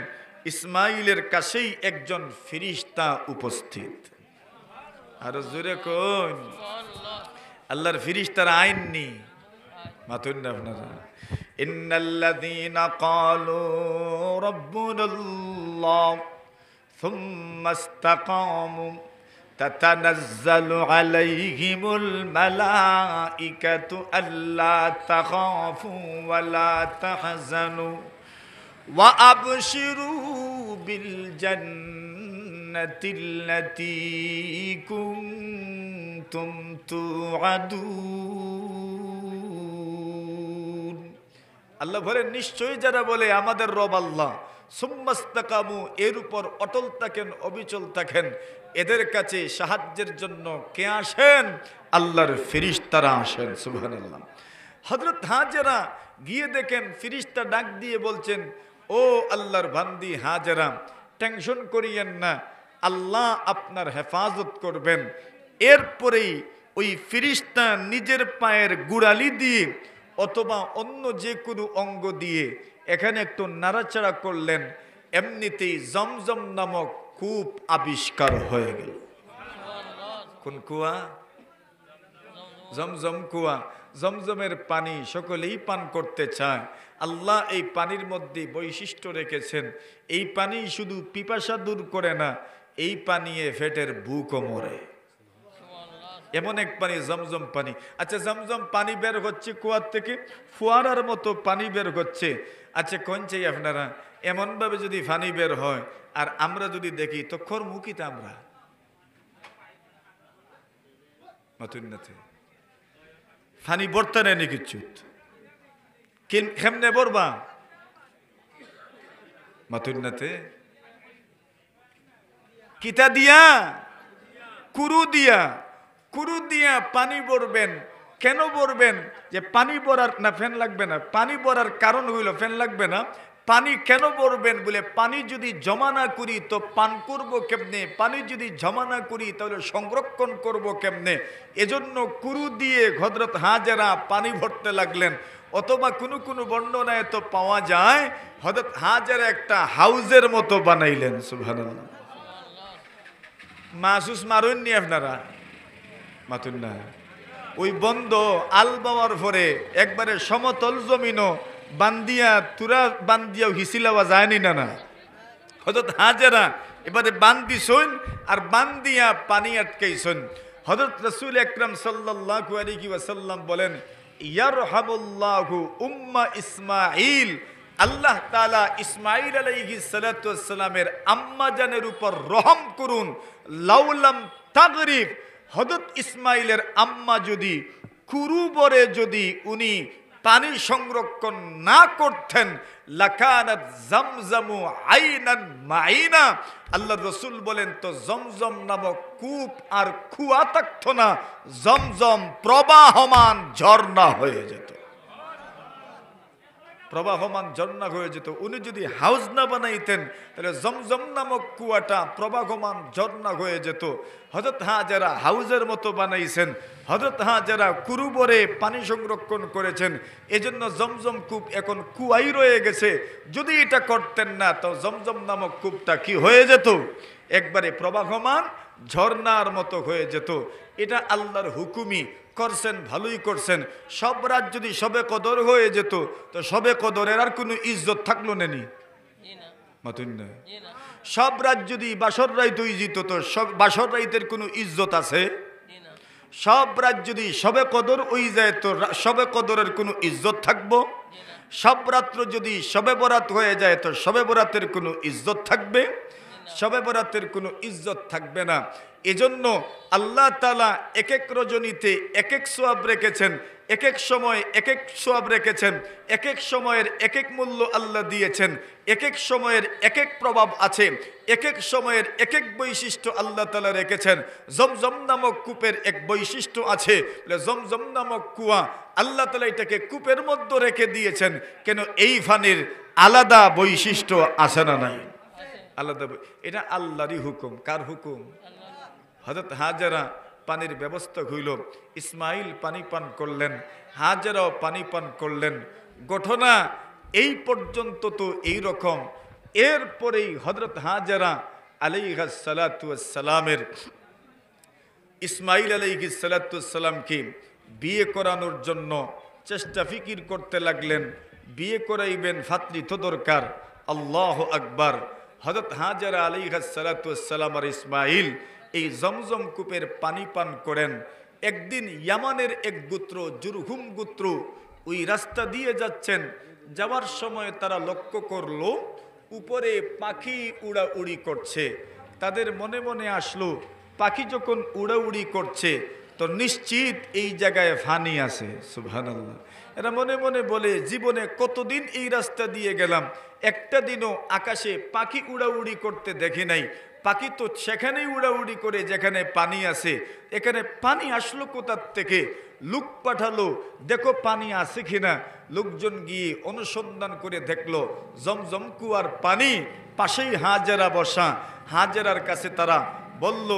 ইসমাইলের কাছেই একজন ফেরেশতা উপস্থিত। আরো জোরে কোন আল্লাহর ফেরেশতার আইন নি মাতুন না আপনারা। ইন্নাল্লাযীনা ক্বালু রাব্বুনাল্লাহ সুম্মা ইসতাকামু তাতানাজ্জালু আলাইহিমুল মালাইকাতু আল্লা তাখাফু ওয়া লা তাহজানু ওয়া আবশিরু বিল জান্নাতিল্লাতী কুনতুম তুআদুন। আল্লাহ বলেন নিশ্চয়ই যারা বলে আমাদের রব আল্লাহ, সুম্মাস্তাকামু, এর উপর অটল থাকেন, অবিচল থাকেন, এদের কাছে সাহায্যের জন্য কে আসেন? আল্লাহর ফেরেশতারা আসেন। সুবহানাল্লাহ। হযরত হাজেরা গিয়ে দেখেন ফেরেশতা ডাক দিয়ে বলছেন, ও আল্লাহর বান্দি হাজেরা, টেনশন করিয়েন না, আল্লাহ আপনার হেফাজত করবেন। এরপরেই ওই ফেরেশতা নিজের পায়ের গোড়ালি দিয়ে অথবা অন্য যে কোনো অঙ্গ দিয়ে এখানে একটু নাড়াচাড়া করলেন, এমনিতেই জমজম নামক কূপ আবিষ্কার হয়ে গেল। কোন কুয়া? জমজম কুয়া। জমজমের পানি সকলেই পান করতে চায়। আল্লাহ এই পানির মধ্যে বৈশিষ্ট্য রেখেছেন, এই পানি শুধু পিপাসা দূর করে না, এই পানিয়ে পেটের ভুকও মরে। এমন এক পানি জমজম পানি। আচ্ছা, জমজম পানি বের হচ্ছে কুয়ার থেকে, ফোয়ারার মতো পানি বের হচ্ছে। আচ্ছা, কোন চাই আপনারা এমনভাবে যদি পানি বের হয় আর আমরা যদি দেখি তো খরমুখিতে আমরা মাতুন্নাতে পানি বর্তা নেই কিচ্ছু, কেমনে বরবা মাতুন্নাতে কিতা দিয়া কুরু দিয়া পানি ভরবেন। কেন ভরবেন? যে পানি ভরার না ফ্যান লাগবে না, পানি ভরার কারণ হইল ফ্যান লাগবে না। পানি কেন ভরবেন বলে, পানি যদি জমা না করি তো পান করব কেমনে, পানি যদি জমা না করি তাহলে সংরক্ষণ করব কেমনে। এজন্য কুরু দিয়ে হযরত হাজেরা পানি ভরতে লাগলেন। অথবা কোনো বর্ণনায় তো পাওয়া যায় হযরত হাজেরা একটা হাউজের মতো বানাইলেন। সুবহানাল্লাহ। মাসুস মারুননি আপনারা মাতুন না। ওই বন্ধ আল বাওয়ার পরে একবারে সমতল জমিনও বান্দিয়া তুরা বান্দিয়াও হিসিলাওয়া যায়নি না না। হযরত হাজেরা এবারে বান্দিছুন আর বান্দিয়া পানি আটকাইছুন। হযরত রাসূল আকরাম সাল্লাল্লাহু আলাইহি ওয়াসাল্লাম বলেন, ইয়ারহামুল্লাহু উম্মা ইসমাঈল, আল্লাহ তাআলা ইসমাঈল আলাইহিস সালাতু ওয়াস সালামের আম্মা জানের উপর রহম করুন। লাউলাম তাগরিব, হযরত ইসমাঈলের আম্মা যদি কুরু বরে যদি উনি পানি সংরক্ষণ না করতেন, লাকানাত জামজামু আইনান মাইনা, আল্লাহ রসুল বলেন তো জমজম নামক কূপ আর কুয়া থাকতো না, জমজম প্রবাহমান ঝর্ণা হয়ে যেত। প্রবাহমান ঝর্ণা হয়ে যেত। উনি যদি হাউস না বানাইতেন তাহলে জমজম নামক কুয়াটা প্রবাহমান ঝর্ণা হয়ে যেত। হযরত হাজেরা হাউজের মতো বানাইছেন, হযরত হাজেরা কুরুবরে পানি সংরক্ষণ করেছেন। এজন্য জমজম কূপ এখন কুয়াই রয়ে গেছে। যদি এটা করতেন না তো জমজম নামক কূপটা কি হয়ে যেত? একবারে প্রবাহমান ঝর্ণার মতো হয়ে যেত। এটা আল্লাহর হুকুমি করছেন, ভালোই করছেন। সব রাত যদি সবে কদর হয়ে যেত তো সবে কদরের আর কোনো ইজ্জত থাকলো নেনি মাতুন না। সব রাত যদি বাসর রাইত হয়ে যেত তো সব বাসর রাইতের কোনো ইজ্জত আছে? সব রাত যদি সবে কদর হয়ে যায় তো সবে কদরের কোনো ইজ্জত থাকবো? সব রাত্র যদি সবে বরাত হয়ে যায় তো সবে বরাতের কোনো ইজ্জত থাকবে? সবে বরাতের কোনো ইজ্জত থাকবে না। এজন্য আল্লাহ তাআলা এক এক রজনীতে এক এক সওয়াব রেখেছেন, এক এক সময় এক এক সওয়াব রেখেছেন, এক এক সময়ের এক এক মূল্য আল্লাহ দিয়েছেন, এক এক সময়ের এক এক প্রভাব আছে, এক এক সময়ের এক এক বৈশিষ্ট্য আল্লাহ তাআলা রেখেছেন। জমজম নামক কূপের এক বৈশিষ্ট্য আছে, জমজম নামক কুয়া আল্লাহ তাআলা এটাকে কূপের মধ্যে রেখে দিয়েছেন। কেন? এই পানির আলাদা বৈশিষ্ট্য আছে না নাই? আলাদা। এটা আল্লাহরই হুকুম। কার হুকুম? হযরত হাজেরা পানির ব্যবস্থা হইল, ইসমাইল পানি পান করলেন, হাজেরাও পানি পান করলেন। ঘটনা এই পর্যন্ত তো এই রকম। এরপরেই হযরত হাজেরা আলাইহিস সালাতু ওয়াস সালামের ইসমাইল আলাইহিস সালাতু ওয়াস সালামকে বিয়ে করানোর জন্য চেষ্টা ফিকির করতে লাগলেন। বিয়ে করাইবেন, ফাতলি তো দরকার। আল্লাহু আকবার। হযরত হাজেরা আলাইহিস সালাতু ওয়াস সালাম আর ইসমাইল এই জমজম কূপের পানি পান করেন। একদিন ইয়ামানের এক গোত্র, জুরহুম গোত্র, ওই রাস্তা দিয়ে যাচ্ছেন। যাওয়ার সময় তারা লক্ষ্য করলো উপরে পাখি উড়াউড়ি করছে। তাদের মনে মনে আসলো পাখি যখন উড়াউড়ি করছে তো নিশ্চিত এই জায়গায় ফানি আছে। সুবহানাল্লাহ। এরা মনে মনে বলে, জীবনে কতদিন এই রাস্তা দিয়ে গেলাম, একটা দিনও আকাশে পাখি উড়াউড়ি করতে দেখি নাই। পাখি তো সেখানেই উড়াউড়ি করে যেখানে পানি আছে। এখানে পানি আসলো কোথার থেকে? লোক পাঠালো, দেখো পানি আছে কিনা। লোকজন গিয়ে অনুসন্ধান করে দেখলো জমজম কুয়ার পানি, পাশেই হাজেরা বসা। হাজেরার কাছে তারা বলল,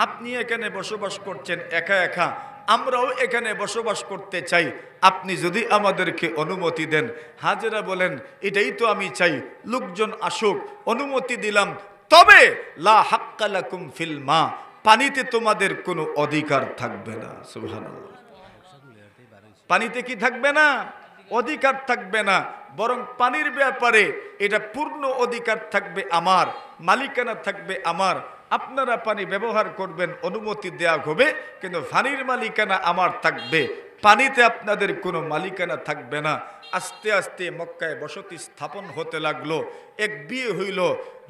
আপনি এখানে বসবাস করছেন একা একা, আমরাও এখানে বসবাস করতে চাই, আপনি যদি আমাদেরকে অনুমতি দেন। হাজেরা বলেন, এটাই তো আমি চাই, লোকজন আসুক, অনুমতি দিলাম, তবে লা হাক্কা লাকুম ফিল মা, পানিতে তোমাদের কোনো অধিকার থাকবে না। সুবহানাল্লাহ। পানিতে কি থাকবে না? অধিকার থাকবে না, বরং পানির ব্যাপারে এটা পূর্ণ অধিকার থাকবে আমার, মালিকানা থাকবে আমার। আপনারা পানি ব্যবহার করবেন, অনুমতি দেওয়া হবে, কিন্তু পানির মালিকানা আমার থাকবে, পানিতে আপনাদের কোনো মালিকানা থাকবে না। আস্তে আস্তে মক্কায় বসতি স্থাপন হতে লাগলো। এক বিয়ে হইল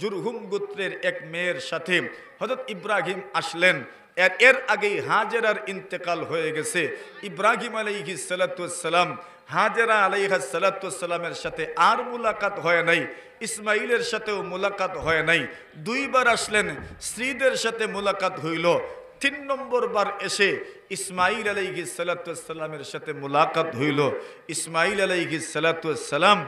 জুরহুম গোত্রের এক মেয়ের সাথে। হযরত ইব্রাহিম আসলেন। এর আগেই হাজেরার ইন্তেকাল হয়ে গেছে। ইব্রাহিম আলাইহিস সালাতু ওয়াস সালাম হাজেরা আলাইহিস সালাতু ওয়াস সালামের সাথে আর মুলাকাত হয় নাই, ইসমাইলের সাথেও মুলাকাত হয় নাই। দুইবার আসলেন, স্ত্রীদের সাথে মুলাকাত হইল। ৩ নম্বর বার এসে ইসমাইল আলাইহিস সালাতু ওয়াস সালামের সাথে মুলাকাত হইল। ইসমাইল আলাইহিস সালাতু ওয়াস সালাম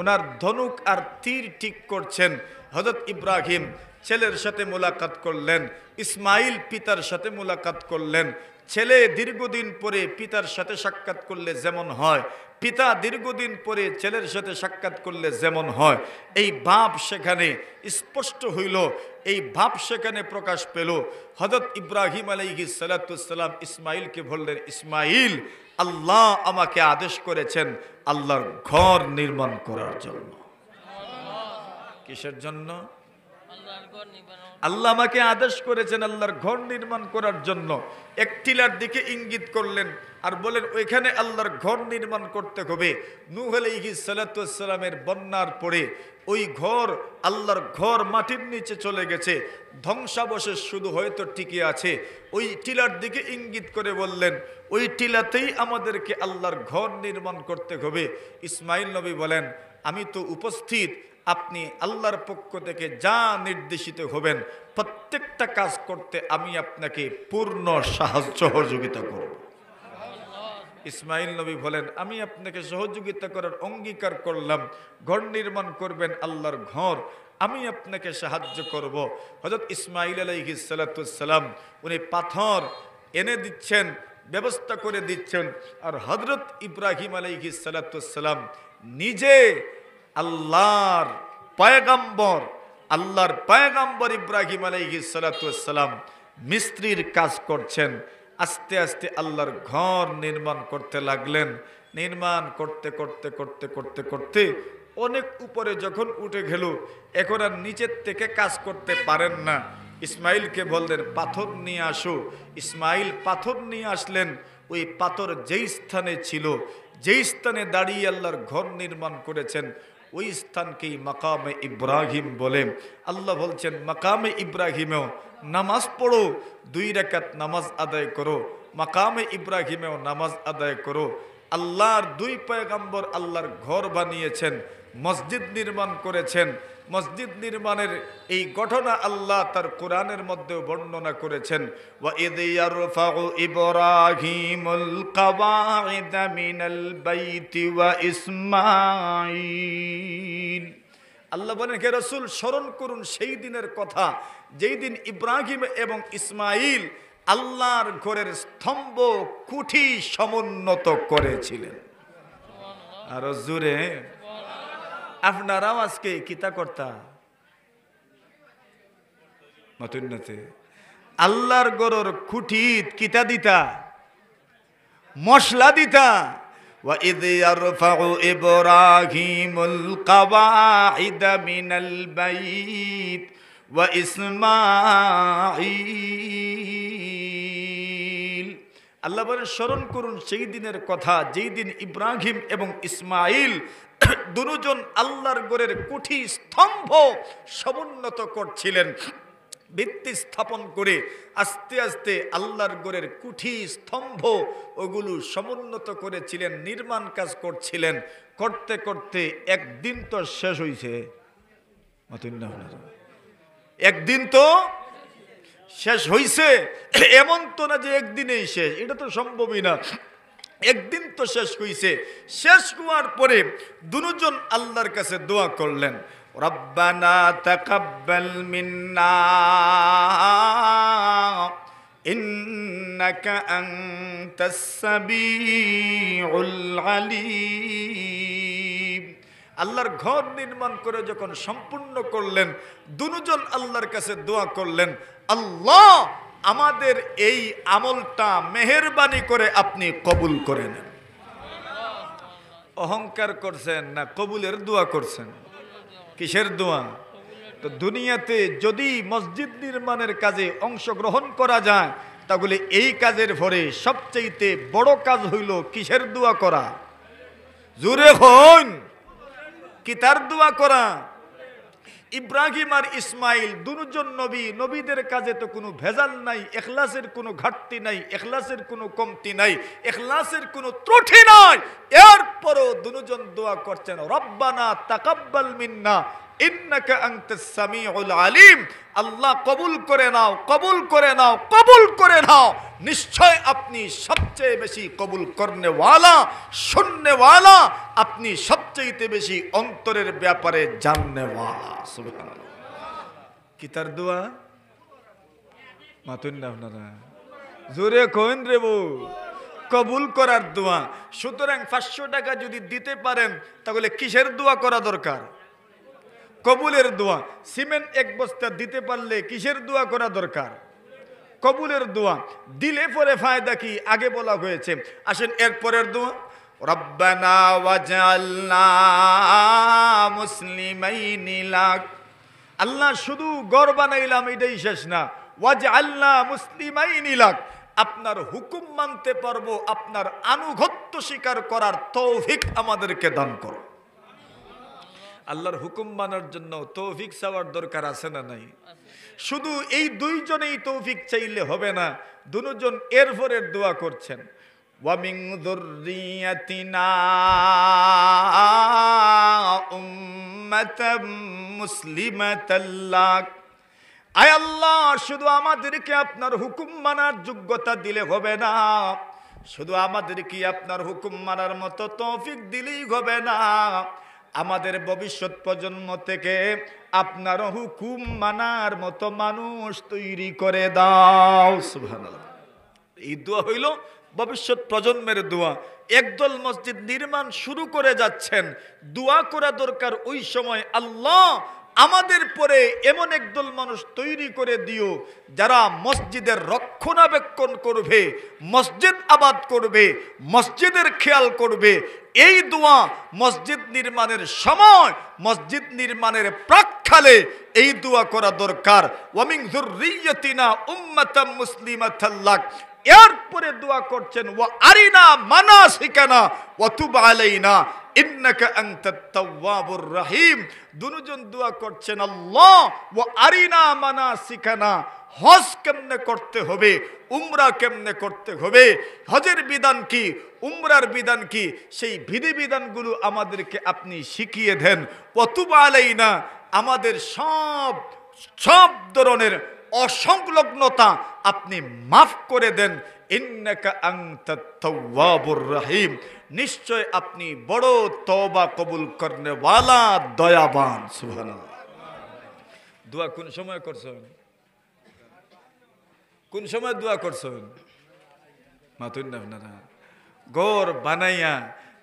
ওনার ধনুক আর তীর ঠিক করছেন। হযরত ইব্রাহিম ছেলের সাথে মুলাকাত করলেন, ইসমাইল পিতার সাথে মুলাকাত করলেন। ছেলে দীর্ঘদিন পরে পিতার সাথে সাক্ষাৎ করলে যেমন হয়, পিতা দীর্ঘদিন পরে ছেলের সাথে সাক্ষাৎ করলে যেমন হয়, এই ভাব সেখানে স্পষ্ট হইল, এই ভাব সেখানে প্রকাশ পেল। হযরত ইব্রাহিম আলাইহিস সালাতু ওয়াস সালাম ইসমাইলকে বললেন, ইসমাইল, আল্লাহ আমাকে আদেশ করেছেন আল্লাহর ঘর নির্মাণ করার জন্য। কিসের জন্য? আল্লাহ আমাকে আদেশ করেছেন আল্লাহর ঘর নির্মাণ করার জন্য। এক টিলার দিকে ইঙ্গিত করলেন আর বলেন, ওইখানে আল্লাহর ঘর নির্মাণ করতে হবে। নূহ আলাইহিস সালাতু ওয়াস সালামের বন্যার পরে ওই ঘর, আল্লাহর ঘর মাটির নিচে চলে গেছে, ধ্বংসাবশেষ শুধু হয়তো টিকে আছে। ওই টিলার দিকে ইঙ্গিত করে বললেন, ওই টিলাতেই আমাদেরকে আল্লাহর ঘর নির্মাণ করতে হবে। ইসমাইল নবী বলেন, আমি তো উপস্থিত, আপনি আল্লাহর পক্ষ থেকে যা নির্দেশিত হবেন প্রত্যেকটা কাজ করতে আমি আপনাকে পূর্ণ সহযোগিতা করব। ইসমাইল নবী বলেন, আমি আপনাকে সহযোগিতা করার অঙ্গীকার করলাম, ঘর নির্মাণ করবেন আল্লাহর ঘর, আমি আপনাকে সাহায্য করব। হযরত ইসমাইল আলাইহিস সালাতু ওয়াস সালাম উনি পাথর এনে দিচ্ছেন, ব্যবস্থা করে দিচ্ছেন। আর হযরত ইব্রাহিম আলাইহিস সালাতু ওয়াস সালাম নিজে আল্লাহর পয়গম্বর ইব্রাহিম আলাইহিস সালাতু ওয়াস সালাম মিস্ত্রির কাজ করছেন। আস্তে আস্তে আল্লাহর ঘর নির্মাণ করতে লাগলেন। নির্মাণ করতে করতে করতে করতে করতে অনেক উপরে যখন উঠে গেল, এখন আর নিচের থেকে কাজ করতে পারেন না। ইসমাইলকে বললেন, পাথর নিয়ে আসো। ইসমাইল পাথর নিয়ে আসলেন। ওই পাথর যেই স্থানে ছিল, যেই স্থানে দাঁড়িয়ে আল্লাহর ঘর নির্মাণ করেছেন, ওই স্থানকেই মাকামে ইব্রাহিম বলে। আল্লাহ বলছেন, মাকামে ইব্রাহিমেও নামাজ পড়ো, 2 রাকাত নামাজ আদায় করো, মাকামে ইব্রাহিমেও নামাজ আদায় করো। আল্লাহর 2 পয়গম্বর আল্লাহর ঘর বানিয়েছেন, মসজিদ নির্মাণ করেছেন। মসজিদ নির্মাণের এই ঘটনা আল্লাহ তার কোরআনের মধ্যে বর্ণনা করেছেন। ওয়া ইয ইয়ারফাউ ইব্রাহিমুল কাওয়াইদা মিনাল বাইতি ওয়া ইসমাঈল। আল্লাহ বলেন, হে রাসূল, স্মরণ করুন সেই দিনের কথা যেই দিন ইব্রাহিম এবং ইসমাঈল আল্লাহর ঘরের স্তম্ভ কুঠি সমুন্নত করেছিলেন। আর জোরে আপনারাও আজকে কিতা করতা মতুন্নতে আল্লাহর ঘরের কুঠিত কিতা দিতা, মশলা দিতা। ওয়া ইয ইয়ারফাউ ইব্রাহিমুল কাওয়াইদা মিনাল বাইত ওয়া ইসমাঈল। আল্লাহ বলেন, স্মরণ করুন সেই দিনের কথা যেই দিন ইব্রাহিম এবং ইসমাঈল দুজন আল্লাহর ঘরের কুঠি স্তম্ভ সমুন্নত করছিলেন। ভিত্তি স্থাপন করে আস্তে আস্তে আল্লাহর ঘরের কুঠি স্তম্ভ ওগুলো সমুন্নত করেছিলেন, নির্মাণ কাজ করছিলেন। করতে করতে একদিন তো শেষ হয়েছে, একদিন তো শেষ হয়েছে, এমন তো না যে একদিনেই শেষ, এটা তো সম্ভবই না। একদিন তো শেষ হয়েছে। শেষ হওয়ার পরে দুজন আল্লাহর কাছে দোয়া করলেন, রব্বানা তাকাব্বাল মিন্না ইন্নাকা আনতাস সামিউল আলিম। আল্লাহর ঘর নির্মাণ করে যখন সম্পূর্ণ করলেন, দুজন আল্লাহর কাছে দোয়া করলেন, আল্লাহ আমাদের এই আমলটা মেহেরবানি করে আপনি কবুল করে নেন। অহংকার করছেন না কবুলের দোয়া করছেন? কিসের দোয়া? তো দুনিয়াতে যদি মসজিদ নির্মাণের কাজে অংশগ্রহণ করা যায় তাহলে এই কাজের পরে সবচেয়ে বড় কাজ হইল কিসের দোয়া করা? জোরে হন, কি তার দোয়া করা? ইব্রাহিম আর ইসমাইল দুজন নবী, নবীদের কাজে তো কোনো ভেজাল নাই, ইখলাসের কোনো ঘাটতি নাই, ইখলাসের কোনো কমতি নাই, ইখলাসের কোনো ত্রুটি নাই। এরপরও দুজন দোয়া করছেন, রব্বানা তাকাব্বাল মিন্না ইন্নাকা আনতাস সামিউল আলিম। আল্লাহ কবুল করে নাও, কবুল করে নাও, কবুল করে নাও। নিশ্চয় আপনি সবচেয়ে বেশি কবুল করনে ওয়ালা, শুননে ওয়ালা, আপনি সবচেয়ে বেশি অন্তরের ব্যাপারে জাননে ওয়ালা। সুবহানাল্লাহ। কি তার দোয়া? মাতুন না আপনারা, জোরে কোন রে বউ, কবুল করার দোয়া। সুতরাং 500 টাকা যদি দিতে পারেন তাহলে কিসের দোয়া করা দরকার? কবুলের দোয়া। সিমেন্ট 1 বস্তা দিতে পারলে কিসের দোয়া করা দরকার? কবুলের দোয়া। দিলে পরে ফায়দা কি আগে বলা হয়েছে। আসেন এরপরের দোয়া, রব্বানা ওয়াজআলনা মুসলিমাইনি লাক। আল্লাহ শুধু ঘর বানাইলাম এটাই শেষ না, ওয়াজআলনা মুসলিমাইনি লাক, আপনার হুকুম মানতে পারবো, আপনার আনুগত্য স্বীকার করার তৌফিক আমাদেরকে দান করো। আল্লাহর হুকুম মানার জন্য তৌফিক চাওয়ার দরকার আছে না নাই? শুধু এই দুইজনেই তৌফিক চাইলে হবে না, দুজন এরপরের দোয়া করছেন, ওয়া মিন যুররিয়াতিনা উম্মাতাম মুসলিমাতাল লাক। আয় আল্লাহ, শুধু আমাদেরকে আপনার হুকুম মানার যোগ্যতা দিলে হবে না, শুধু আমাদেরকে আপনার হুকুম মানার মতো তৌফিক দিলেই হবে না, আমাদের ভবিষ্যৎ প্রজন্ম থেকে আপনার হুকুম মানার মতো মানুষ তৈরি করে দাও। সুবহানাল্লাহ। এই দোয়া হইল ভবিষ্যৎ প্রজন্মের দোয়া। একদল মসজিদ নির্মাণ শুরু করে যাচ্ছেন, দোয়া করা দরকার ওই সময়, আল্লাহ আমাদের পরে এমন একদল মানুষ তৈরি করে দিও যারা মসজিদের রক্ষণাবেক্ষণ করবে, মসজিদ আবাদ করবে, মসজিদের খেয়াল করবে। এই দোয়া মসজিদ নির্মাণের সময়, মসজিদ নির্মাণের প্রাক্কালে এই দোয়া করা দরকার, ওয়া মিন যুররিয়াতিনা উম্মাতাম মুসলিমাতাল লাক। এরপরে দোয়া করছেন, ওয়া আরিনা মানাসিকানা ওয়া তুব আলাইনা ইন্নাকা আনতাত তাওয়াবুর রহিম। দুজন দোয়া করছেন, আল্লাহ ওয়া আরিনা মানাসিকানা, হজ কেমনে করতে হবে, উমরা কেমনে করতে হবে, হজের বিধান কি, উমরার বিধান কি, সেই বিধিবিধানগুলো আমাদেরকে আপনি শিখিয়ে দেন। ওয়া তুব আলাইনা, আমাদের সব ধরনের অসংলগ্নতা আপনি মাফ করে দেন। ইন্নাকা আনতাত তাওয়াবুর রহিম, নিশ্চয় আপনি বড় তওবা কবুল করনে ওয়ালা, দয়াবান। সুবহানাল্লাহ। দোয়া কোন সময় করছেন? কোন সময় দোয়া করছেন? মাতুন না আপনারা। ঘর বানাইয়া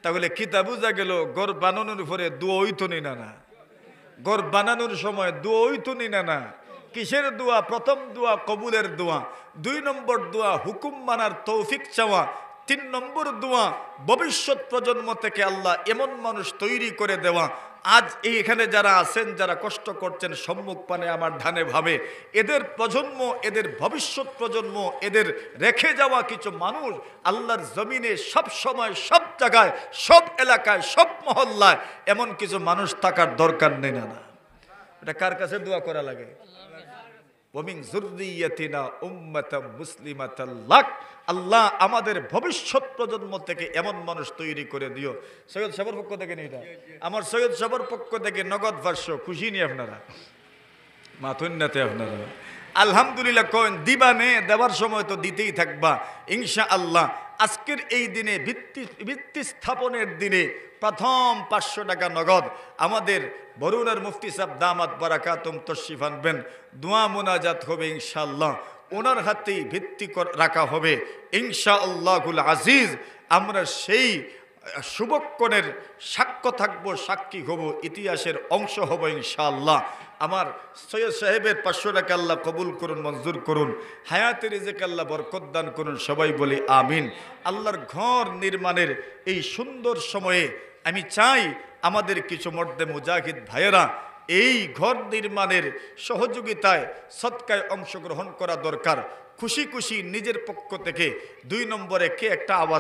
তাহলে কিতা বুঝা গেল, ঘর বানানোর পরে দোয়া হইতো না না, ঘর বানানোর সময় দোয়া হইতো না। কিসের দোয়া? প্রথম দোয়া কবুলের দোয়া, 2 নম্বর দোয়া হুকুম মানার তৌফিক চাওয়া, 3 নম্বর দোয়া ভবিষ্যৎ প্রজন্ম থেকে আল্লাহ এমন মানুষ তৈরি করে দেওয়া। আজ এইখানে যারা আছেন, যারা কষ্ট করছেন, সম্মুখ পানে আমার ধানে ভাবে, এদের প্রজন্ম, এদের ভবিষ্যৎ প্রজন্ম, এদের রেখে যাওয়া কিছু মানুষ আল্লাহর জমিনে সব সময়, সব জায়গায়, সব এলাকায়, সব মহল্লায় এমন কিছু মানুষ থাকার দরকার নেই না। এটা কার কাছে দোয়া করা লাগে? ওয়া মিন যুররিয়াতিনা উম্মাতাম মুসলিমাতাল লাক। আল্লাহ আমাদের ভবিষ্যৎ প্রজন্ম থেকে এমন মানুষ তৈরি করে দিও। সৈয়দ সাহেবের পক্ষ থেকে নিয়ে, আমার সৈয়দ সাহেবের পক্ষ থেকে নগদ 500, খুশি নি আপনারা? মাতুন্নাতে আপনারা আলহামদুলিল্লাহ কইন, দিবানে, দেওয়ার সময় তো দিতেই থাকবা ইনশাআল্লাহ। আজকের এই দিনে ভিত্তি স্থাপনের দিনে প্রথম 500 টাকা নগদ আমাদের বরুণার মুফতি সাহেব দামাত বারাকাতুম তশরিফ আনবেন, দোয়া মোনাজাত হবে ইনশাআল্লাহ, ওনার হাতেই ভিত্তি রাখা হবে ইনশাআল্লাহুল আজিজ। আমরা সেই শুভক্ষণের সাক্ষ্য থাকবো, সাক্ষী হব, ইতিহাসের অংশ হব ইনশাআল্লাহ। আমার সৈয়দ সাহেবের 500 টাকা আল্লাহ কবুল করুন, মঞ্জুর করুন, হায়াতের রিজিক আল্লাহ বরকত দান করুন, সবাই বলি আমিন। আল্লাহর ঘর নির্মাণের এই সুন্দর সময়ে আমি চাই আমাদের কিছু মর্দে মুজাহিদ ভাইয়েরা এই ঘর নির্মাণের সহযোগিতায় সদকায় অংশগ্রহণ করা দরকার। খুশি খুশি নিজের পক্ষ থেকে 2 নম্বরে কে একটা আওয়াজ